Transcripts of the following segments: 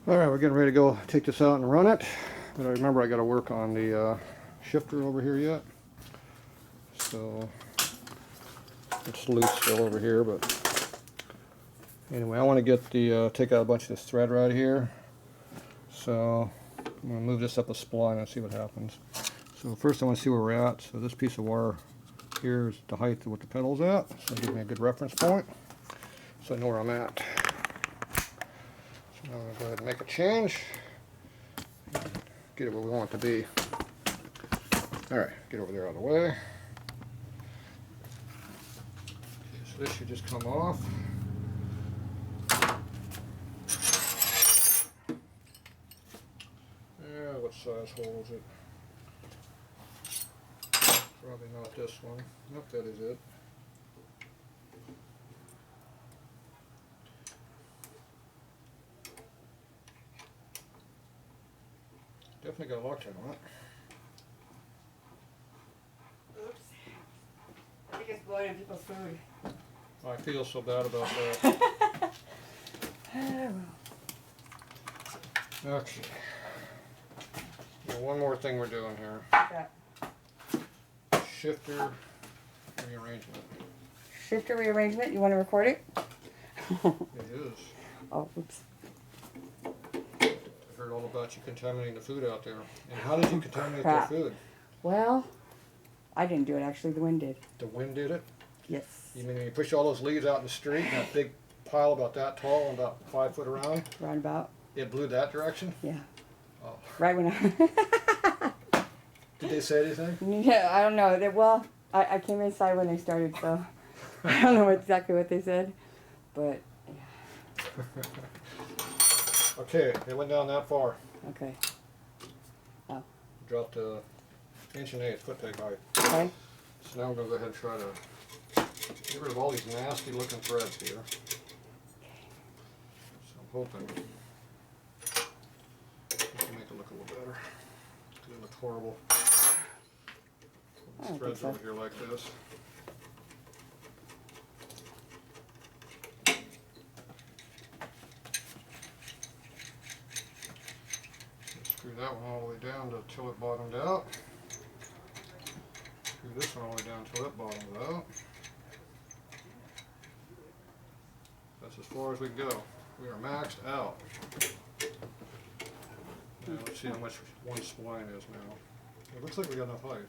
Alright, we're getting ready to go take this out and run it. But I remember I got to work on the shifter over here yet. So it's loose still over here, but anyway, I want to get the take out a bunch of this thread right here. So I'm going to move this up a spline and see what happens. So first I want to see where we're at. So this piece of wire here is the height of what the pedal's at. So give me a good reference point so I know where I'm at. So now I'm going to go ahead and make a change. Get it where we want it to be. Alright, get over there out of the way. Okay, so this should just come off. Yeah, what size hole is it? Probably not this one. Nope, that is it. Definitely got a Loctite on it. Oops. I think it's blowing in people's food. I feel so bad about that. Okay. Well, one more thing we're doing here. Yeah. Shifter rearrangement. Shifter rearrangement, you want to record it? It is. Oh, oops. I heard all about you contaminating the food out there. And how did you contaminate Crap. their food? Well, I didn't do it actually, the wind did. The wind did it? Yes. You mean when you push all those leaves out in the street, and that big pile about that tall and about 5 foot around, Roundabout. it blew that direction? Yeah. Oh. Right when I... Did they say anything? Yeah, I don't know. Well, I came inside when they started, so I don't know exactly what they said. But, yeah. Okay, it went down that far. Okay. Oh. Dropped a 1.8" foot peg height. Okay. So now we're going to go ahead and try to get rid of all these nasty looking threads here. So I'm hoping we can make it look a little better. Because it looks horrible. I don't Threads think over so. here like this. Screw that one all the way down till it bottomed out. Screw this one all the way down till it bottomed out. That's as far as we can go. We are maxed out. Now let's see how much one spline is now. It looks like we got enough height.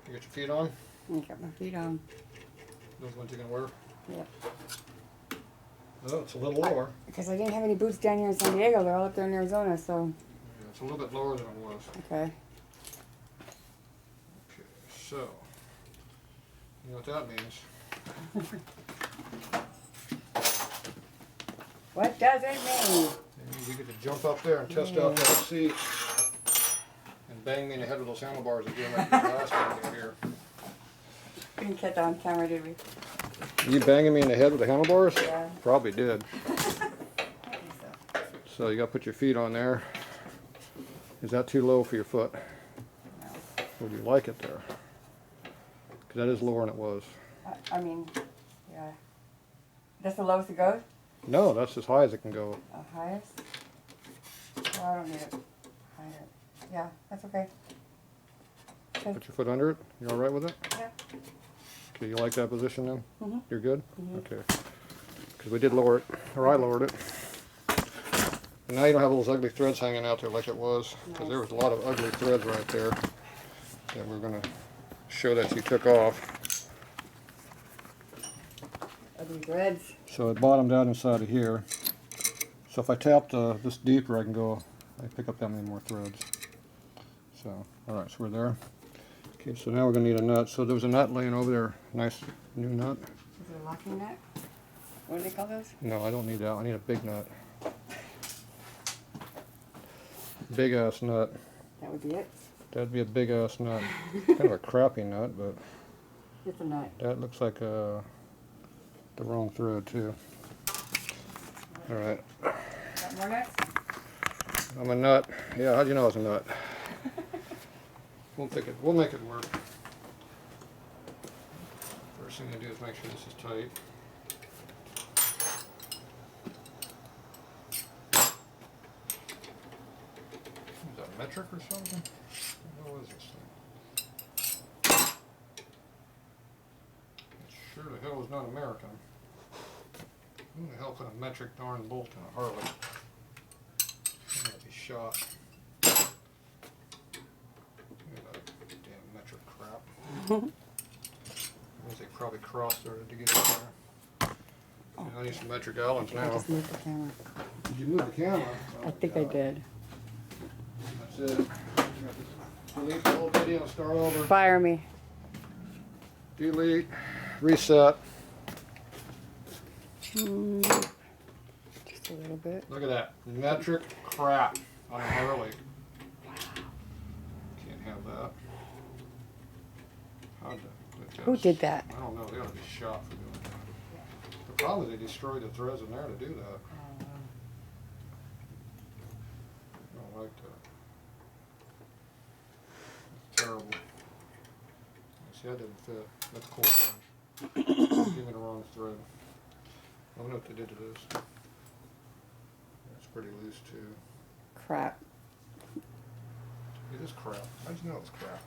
You got your feet on? I got my feet on. Those ones you can wear? Yep. Oh, it's a little lower. Because I didn't have any boots down here in San Diego. They're all up there in Arizona, so... Yeah, it's a little bit lower than it was. Okay. Okay, so, you know what that means. What does it mean? It means you get to jump up there and test out that seat and bang me in the head with those handlebars again like the last one down here. We didn't catch that on camera, did we? You banging me in the head with the handlebars? Yeah. Probably did. I think so. So you got to put your feet on there. Is that too low for your foot? No. Would you like it there? Because that is lower than it was. I mean, yeah. That's the lowest it goes? No, that's as high as it can go. Highest? Well, I don't need it higher. Yeah, that's okay. Put your foot under it. You all right with it? Yeah. Okay, you like that position then? Mm-hmm. You're good? Mm-hmm. Okay. Because we did lower it, or I lowered it. And now you don't have those ugly threads hanging out there like it was. Because there was a lot of ugly threads right there that we're going to show that you took off. Ugly threads. So it bottomed out inside of here. So if I tap this deeper, I can go, I pick up that many more threads. So, alright, so we're there. Okay, so now we're going to need a nut. So there was a nut laying over there. Nice new nut. Is it a locking nut? What do they call those? No, I don't need that. I need a big nut. Big ass nut. That would be it? That'd be a big ass nut. Kind of a crappy nut, but It's a nut. that looks like the wrong thread too. Alright. Got more nuts? I'm a nut. Yeah, how do you know it's a nut? We'll make it work. First thing I do is make sure this is tight. Is that metric or something? What is this thing? It sure the hell is not American. Who the hell put a metric darn bolt in a Harley? I'm gonna be shot. Look at that damn metric crap. They probably cross-threaded to get in there. I need some metric gallons I now. just moved the camera. Did you move the camera? I think I did. That's it. Delete the whole video and start over. Fire me. Delete. Reset. Just a little bit. Look at that. Metric crap on a Harley. Can't have that. Who did that? I don't know. They ought to be shot for doing that. The problem is they destroyed the threads in there to do that. I don't like that. That's terrible. See, that didn't fit. That's cold orange. Give me the wrong thread. I don't know what they did to this. It's pretty loose too. Crap. It is crap. How'd you know it was crap?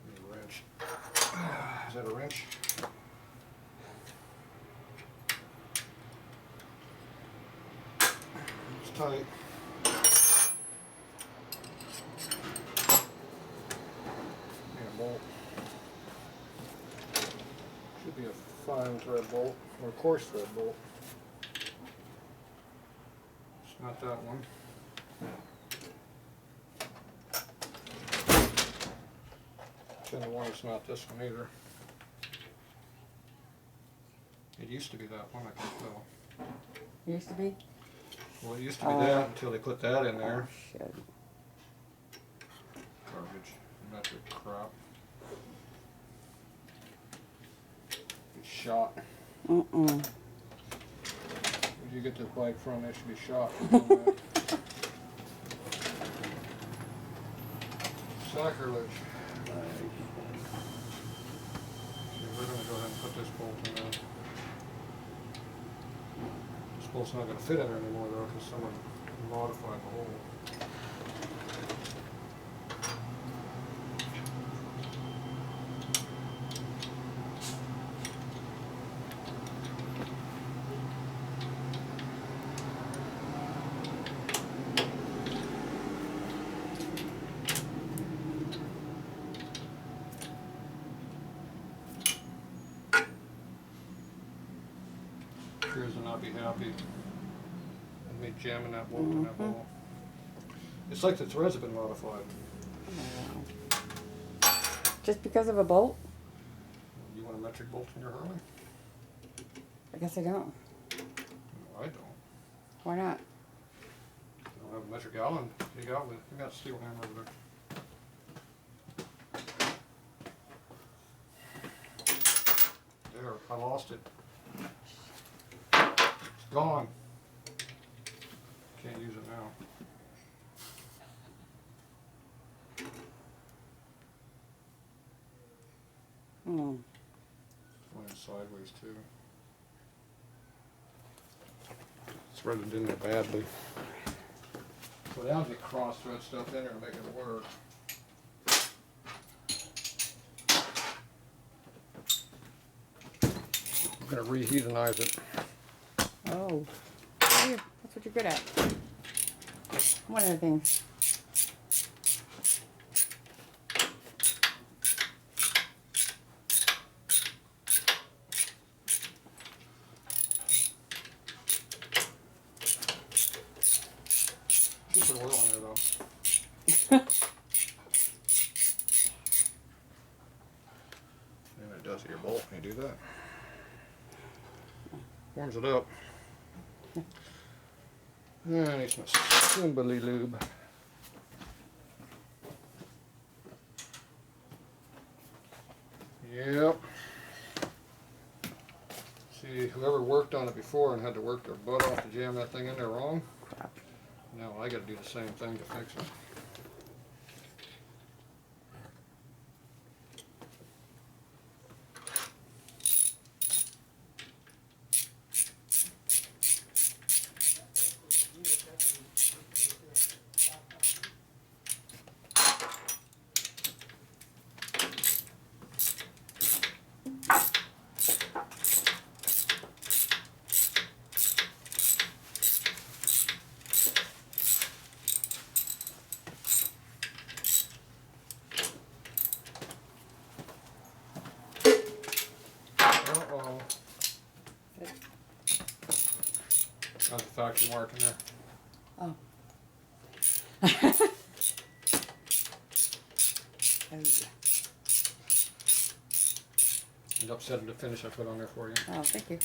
Need a wrench. Is that a wrench? It's tight. Need a bolt. Should be a fine thread bolt or a coarse thread bolt. It's not that one. And the one it's not this one either. It used to be that one, I can tell. It used to be? Well, it used to be that until they put that in there. Oh, shit. Garbage, metric crap. It's shot. Where'd you get this bike from? It should be shot. Sacrilege. We're going to go ahead and put this bolt in there. This bolt's not going to fit in there anymore though because someone modified the hole. Sure as not be happy with me jamming that bolt in that ball. It's like the threads have been modified. Just because of a bolt? You want a metric bolt in your Harley? I guess I don't. No, I don't. Why not? I don't have a metric gallon. You got a steel hammer over there. There, I lost it. It's gone. Can't use it now. Flying sideways too. Threaded in there badly. So now get cross thread stuff in there to make it work. I'm gonna reheatinize it. Oh. That's what you're good at. One of the things. You put oil in there though. And it does to your bolt when you do that. Warms it up. I need some Simbali lube. Yep. See, whoever worked on it before and had to work their butt off to jam that thing in there wrong. Now I got to do the same thing to fix it. epoxy mark in there. Oh. And upset the finish I put on there for you. Oh, thank you.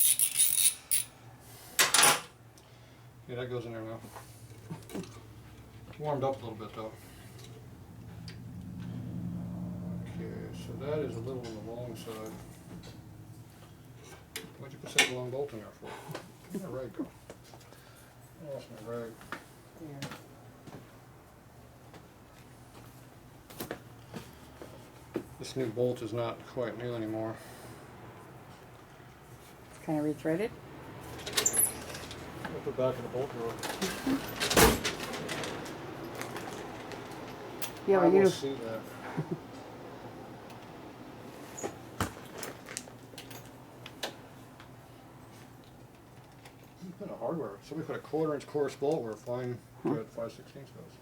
Yeah, that goes in there now. It's warmed up a little bit though. Okay, so that is a little on the long side. Why'd you put such a long bolt in there for? Where'd my rag go? I lost my rag. Yeah. This new bolt is not quite new anymore. It's kind of rethreaded. I'll put back in the bolt drawer. Yeah, I but will you. see that. You put a hardware. Somebody put a 1/4 inch coarse bolt where a fine thread 5/16 goes.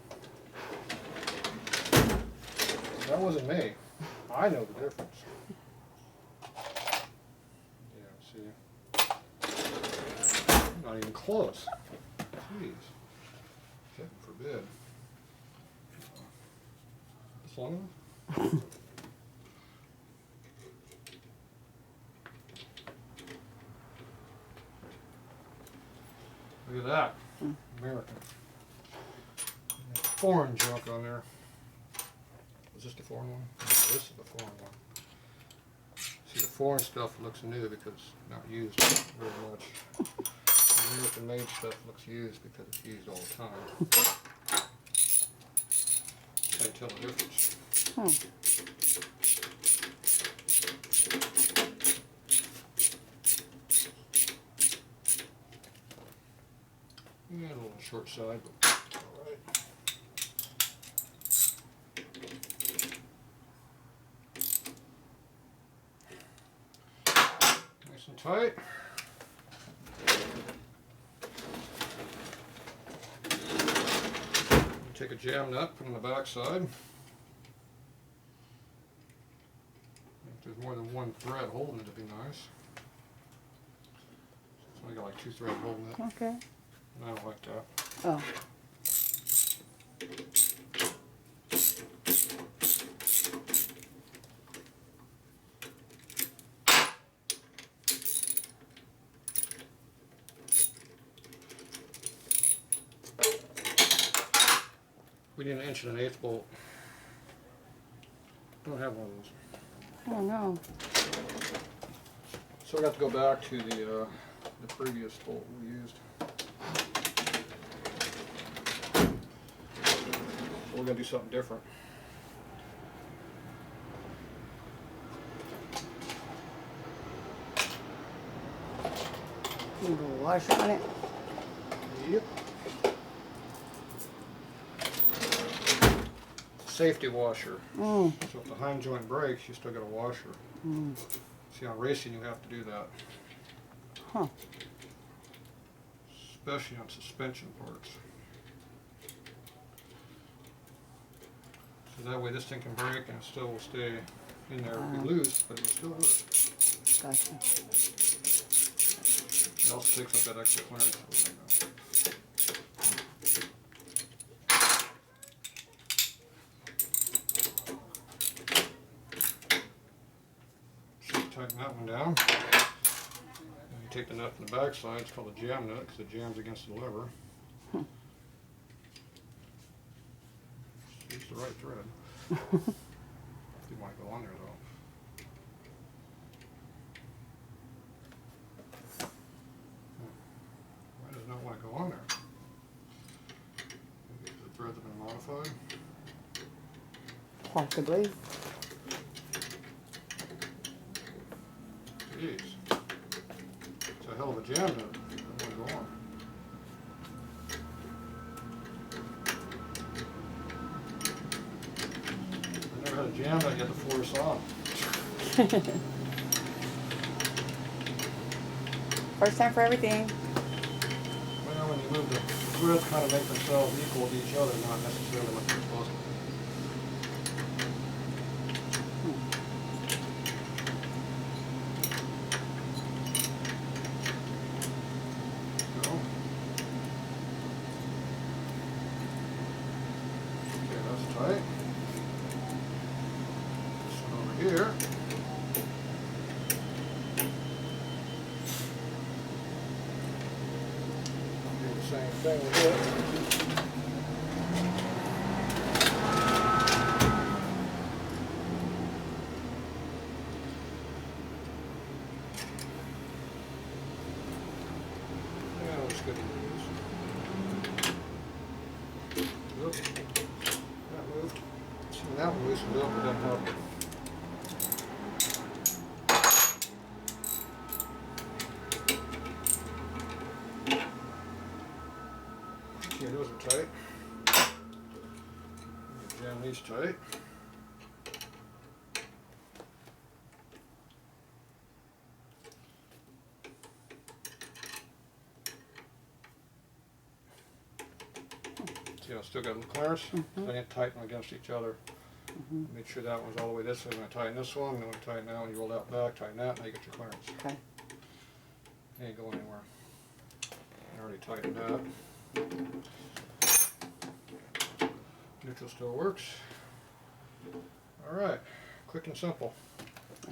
That wasn't me. I know the difference. Yeah, see. Not even close. Jeez. Heaven forbid. This long enough? Look at that. American. Foreign junk on there. Was this the foreign one? No, this is the foreign one. See, the foreign stuff looks new because it's not used very much. The American made stuff looks used because it's used all the time. Can't tell the difference. Yeah, a little short side, but alright. Nice and tight. Take a jam nut, put it on the back side. If there's more than one thread holding it, it'd be nice. It's only got like 2 threads holding it. Okay. And I don't like that. Oh. We need an 1.1/8 bolt. Don't have one of those. Oh no. So we got to go back to the previous bolt we used. So we're gonna do something different. You can go wash on it. Yep. Safety washer. So if the hind joint breaks, you still got a washer. See, on racing you have to do that. Huh. Especially on suspension parts. So that way this thing can break and it still will stay in there. It'll be loose, but it'll still work. Gotcha. It also takes up that extra clearance. Tighten that one down. And you take the nut from the back side, it's called a jam nut because it jams against the lever. Use the right thread. You might go on there though. Why does it not want to go on there? Maybe the threads have been modified. Possibly. Jeez. It's a hell of a jam nut. I don't want to go on. I never had a jam nut yet to force on. First time for everything. Well, when you move the threads kind of make themselves equal to each other, not necessarily what they're supposed to be. here. Do the same thing with it. Yeah, looks good to use. Oop. That moved. See, when that one loosens up, it doesn't help it. Okay, those are tight. Jam these tight. See, I still got them clearance. So I need to tighten them against each other. Make sure that one's all the way this way. I'm going to tighten this one, and then I'm going to tighten that one. You roll that back, tighten that, and now you get your clearance. Okay. You ain't going anywhere. I already tightened that. Neutral still works. Alright, quick and simple.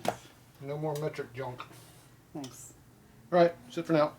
Nice. No more metric junk. Nice. Alright, that's it for now.